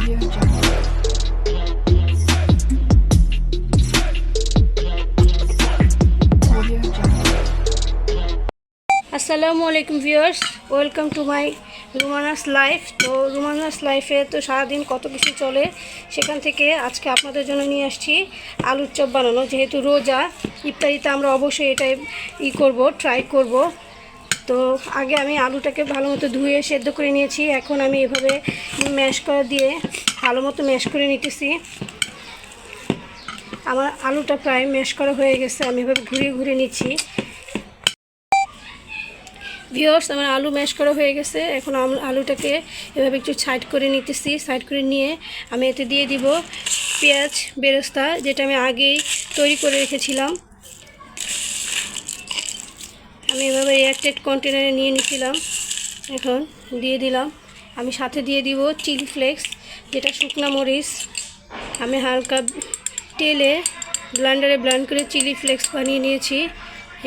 আসসালামু আলাইকুম viewers, welcome to my Rumana's life. তো রুমানাস লাইফে তো সারাদিন কত কিছু চলে, সেখান থেকে আজকে আপনাদের জন্য নিয়ে আসছি আলুর চপ বানানো। যেহেতু রোজা, ইফতারিতে আমরা অবশ্যই এটাই ট্রাই করব। তো আগে আমি আলুটাকে ভালো মতো ধুয়ে সেদ্ধ করে নিয়েছি। এখন আমি এভাবে ম্যাশ করা দিয়ে ভালো মতো ম্যাশ করে নিতেছি। আমার আলুটা প্রায় ম্যাশ করা হয়ে গেছে, আমি এভাবে ঘুরিয়ে ঘুরিয়ে নিচ্ছি। ভিউয়ার্স, আমার আলু ম্যাশ করা হয়ে গেছে। এখন আলুটাকে এভাবে একটু সাইড করে নিতেছি। সাইড করে নিয়ে আমি এতে দিয়ে দিব পেঁয়াজ বেরেস্তা, যেটা আমি আগেই তৈরি করে রেখেছিলাম। আমি এভাবে এয়ারটাইট কন্টেনারে নিয়ে নিয়েছিলাম। এখন দিয়ে দিলাম। আমি সাথে দিয়ে দিব চিলি ফ্লেক্স, যেটা শুকনা মরিচ। আমি হালকা তেলে ব্লেন্ডারে ব্লেন্ড করে চিলি ফ্লেক্স বানিয়ে নিয়েছি।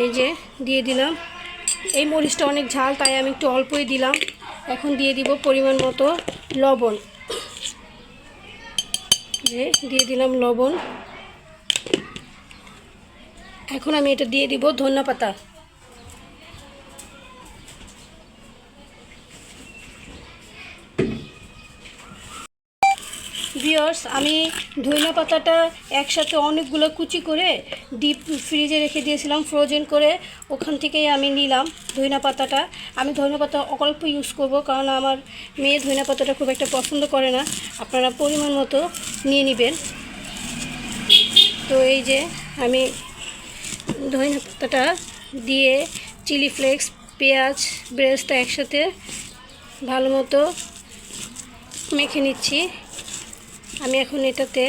এই যে দিয়ে দিলাম। এই মরিচটা অনেক ঝাল, তাই আমি একটু অল্পই দিলাম। এখন দিয়ে দিব পরিমাণ মতো লবণ। দিয়ে দিলাম লবণ। এখন আমি এটা দিয়ে দিব ধনিয়াপাতা। ভিউয়ার্স, আমি ধনিয়াপাতাটা একসাথে অনেকগুলো কুচি করে ডিপ ফ্রিজে রেখে দিয়েছিলাম, ফ্রোজেন করে। ওখান থেকেই আমি নিলাম ধনিয়াপাতাটা। আমি ধনিয়াপাতা অল্প ইউজ করব, কারণ আমার মেয়ে ধনিয়াপাতাটা খুব একটা পছন্দ করে না। আপনারা পরিমাণ মতো নিয়ে নেবেন। তো এই যে আমি ধনিয়াপাতাটা দিয়ে চিলি ফ্লেক্স, পেঁয়াজ বেরেস্তা একসাথে ভালো মতো মেখে নিচ্ছি। আমি এখন এটাতে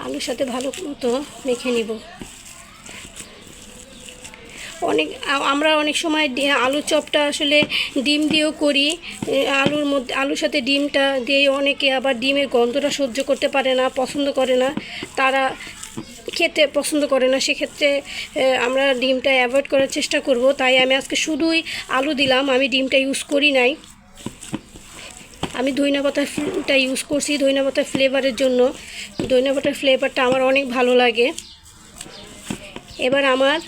আলুর সাথে ভালো মতো মেখে নিব। আমরা অনেক সময় আলুর চপটা আসলে ডিম দিয়েও করি। আলুর সাথে ডিমটা দিয়ে অনেকে আবার ডিমের গন্ধটা সহ্য করতে পারে না, পছন্দ করে না, তারা খেতে পছন্দ করে না। সেক্ষেত্রে আমরা ডিমটা অ্যাভয়েড করার চেষ্টা করব। তাই আমি আজকে শুধুই আলু দিলাম, আমি ডিমটা ইউজ করি নাই। আমি ধনিয়াপাতাটা ইউজ করছি ধনিয়াপাতার ফ্লেভারের জন্য। ধনিয়াপাতার ফ্লেভারটা আমার অনেক ভালো লাগে। এবার আমার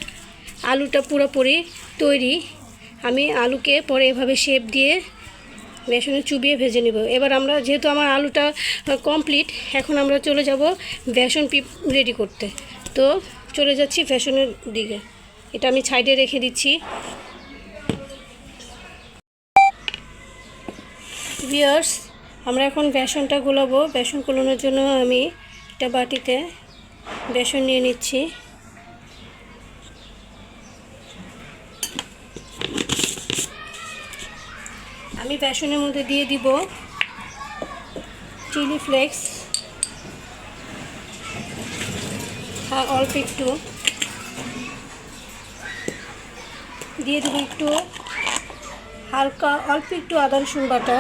আলুটা পুরোপুরি তৈরি। আমি আলুকে পরে এভাবে শেপ দিয়ে বেসনে চুবিয়ে ভেজে নেব। এবার আমরা যেহেতু আমার আলুটা কমপ্লিট, এখন আমরা চলে যাব বেসন রেডি করতে। তো চলে যাচ্ছি বেসনের দিকে। এটা আমি সাইডে রেখে দিচ্ছি। ভিউয়ার্স, আমরা এখন বেসনটা গোলাবো। বেসন গোলানোর জন্য আমি একটা বাটিতে বেসন নিয়ে নিচ্ছি। আমি বেসনের মধ্যে দিয়ে দিব চিলি ফ্লেক্স, অল্প একটু দিয়ে দেবো, একটু হালকা অল্প একটু আদা রসুন বাটা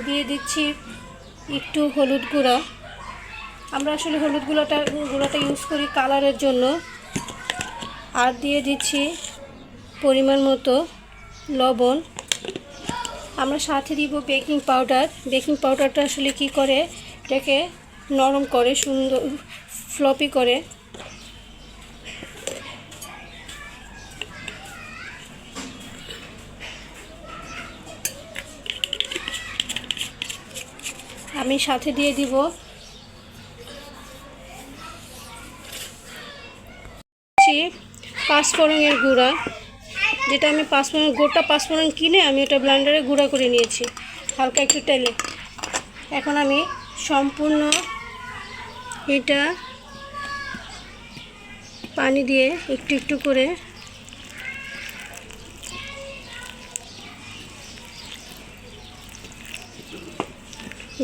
দিয়ে দিচ্ছি, একটু হলুদ গুঁড়া। আমরা আসলে হলুদ গুঁড়াটা ইউজ করি কালারের জন্য। আর দিয়ে দিচ্ছি পরিমাণ মতো লবণ। আমরা সাথে দিব বেকিং পাউডার। বেকিং পাউডারটা আসলে কি করে, এটাকে নরম করে, সুন্দর ফ্লপি করে। আমি সাথে দিয়ে দিব পাঁচফোড়নের গুঁড়া, যেটা আমি গোটা পাঁচফোড়ন কিনে আমি ওটা ব্লেন্ডারে গুঁড়া করে নিয়েছি হালকা একটু তেলে। এখন আমি সম্পূর্ণ এটা পানি দিয়ে একটু একটু করে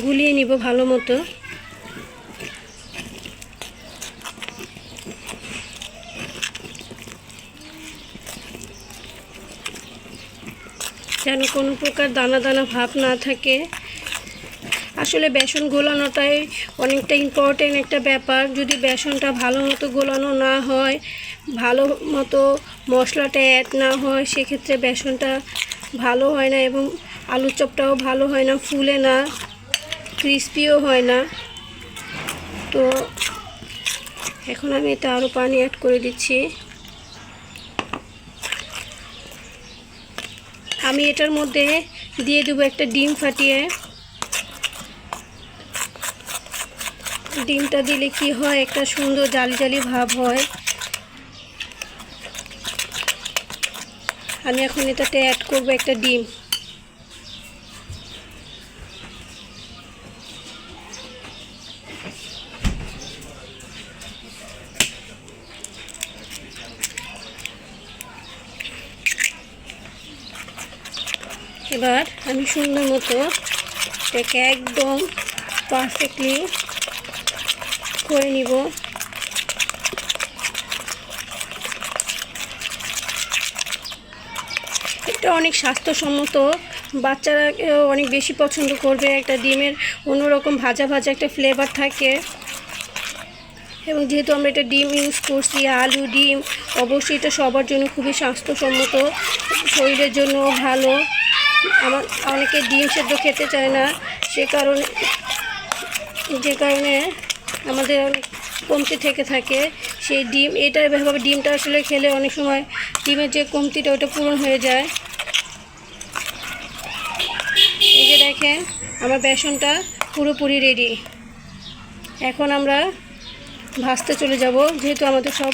গুলিয়ে নিব ভালো মতো। যেন কোনো প্রকার দানা দানা ভাব না থাকে। আসলে বেসন গোলানোটাই অনেকটা ইম্পর্টেন্ট একটা ব্যাপার। যদি বেসনটা ভালো মতো গোলানো না হয়, ভালো মতো মশলাটা অ্যাড না হয়, সেক্ষেত্রে বেসনটা ভালো হয় না এবং আলুর চপটাও ভালো হয় না, ফুলে না, ক্রিস্পিও হয় না। তো এখন আমি এতে আরও পানি অ্যাড করে দিচ্ছি। আমি এটার মধ্যে দিয়ে দেবো একটা ডিম ফাটিয়ে। ডিমটা দিলে কি হয়, একটা সুন্দর জালি জালি ভাব হয়। আমি এখন এটাতে অ্যাড করবো একটা ডিম। এবার আমি সুন্দর মতো এটাকে একদম পারফেক্টলি করে নিব। এটা অনেক স্বাস্থ্যসম্মত, বাচ্চারা অনেক বেশি পছন্দ করবে। একটা ডিমের অন্যরকম ভাজা ভাজা একটা ফ্লেভার থাকে এবং যেহেতু আমরা এটা ডিম ইউজ করছি, আলু ডিম, অবশ্যই এটা সবার জন্য খুবই স্বাস্থ্যসম্মত, শরীরের জন্য ভালো। অনেকে ডিম সেদ্ধ খেতে চায় না, যে কারণে আমাদের অনেক কমতি থেকে থাকে। সেই এটা এভাবে ডিমটা আসলে খেলে অনেক সময় ডিমের যে কমতিটা ওটা পূরণ হয়ে যায়। এই যে দেখেন আমার বেসনটা পুরোপুরি রেডি। এখন আমরা ভাজতে চলে যাব। যেহেতু আমাদের সব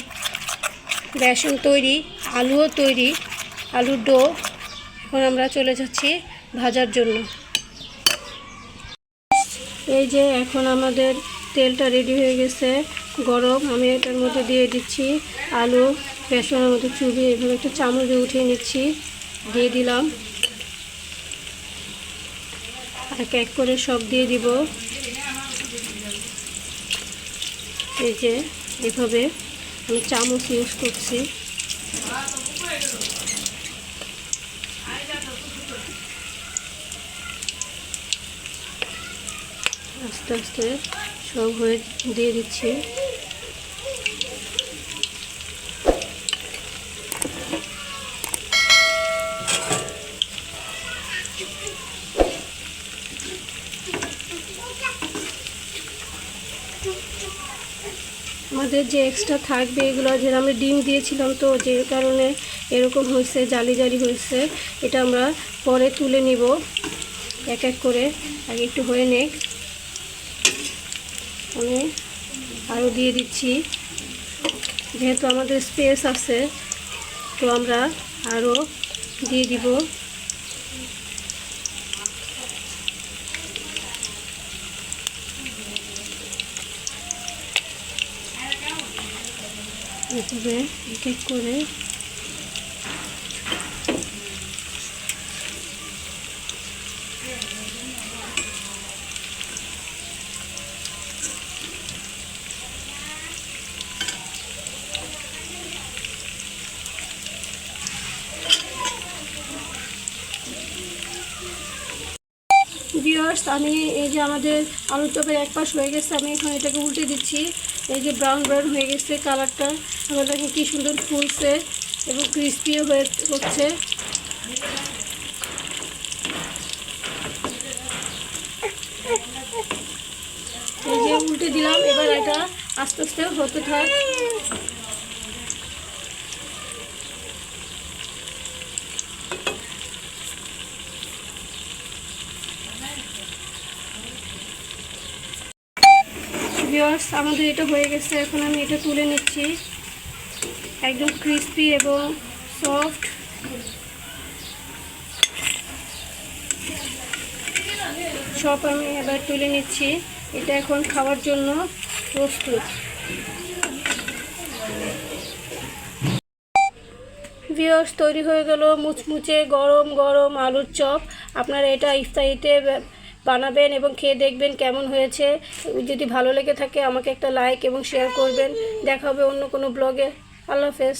বেসন তৈরি, আলুও তৈরি, আলুর ডো, এখন আমরা চলে যাচ্ছি ভাজার জন্য। এই যে এখন আমাদের তেলটা রেডি হয়ে গেছে, গরম। আমি এটার মধ্যে দিয়ে দিচ্ছি আলু, বেসনের মধ্যে চুবিয়ে এভাবে একটা চামচে উঠিয়ে নিচ্ছি, দিয়ে দিলাম। এক এক করে সব দিয়ে দিব। এই যে এভাবে আমি চামচ ইউজ করছি। আস্তে আস্তে সব হয়ে দিয়ে দিচ্ছি। আমাদের যে এক্সট্রা থাকবে এগুলো, যে আমরা ডিম দিয়েছিলাম তো, যে কারণে এরকম হয়েছে, জালি জালি হয়েছে, এটা আমরা পরে তুলে নিব এক এক করে। আগে একটু হয়ে নেক। আমি আরও দিয়ে দিচ্ছি, যেহেতু আমাদের স্পেস আছে তো আমরা আরও দিয়ে দিব। এভাবে এক এক করে ভিউয়ার্স, আমি এই যে আমাদের আলুর চপের এক পাশ হয়ে গেছে, আমি এখন এটাকে উল্টে দিচ্ছি। এই যে ব্রাউন ব্রাউন হয়ে গেছে কালারটা, আমরা দেখেন কি সুন্দর ফুলছে এবং ক্রিস্পিও হচ্ছে। এই যে উল্টে দিলাম, এবার এটা আস্তে আস্তে হতে থাক। ভিউয়ার্স, আমাদের এটা হয়ে গেছে, এখন আমি এটা তুলে নিচ্ছি। একদম ক্রিস্পি এবং সফট। সব আমি এবার তুলে নিচ্ছি। এটা এখন খাওয়ার জন্য প্রস্তুত। ভিউয়ার্স, তৈরি হয়ে গেল মুচমুচে গরম গরম আলুর চপ। আপনারা এটা ইফতারিতে বানাবেন এবং খেয়ে দেখবেন কেমন হয়েছে। যদি ভালো লেগে থাকে আমাকে একটা লাইক এবং শেয়ার করবেন। দেখা হবে অন্য কোনো ব্লগে। আল্লাহ হাফেজ।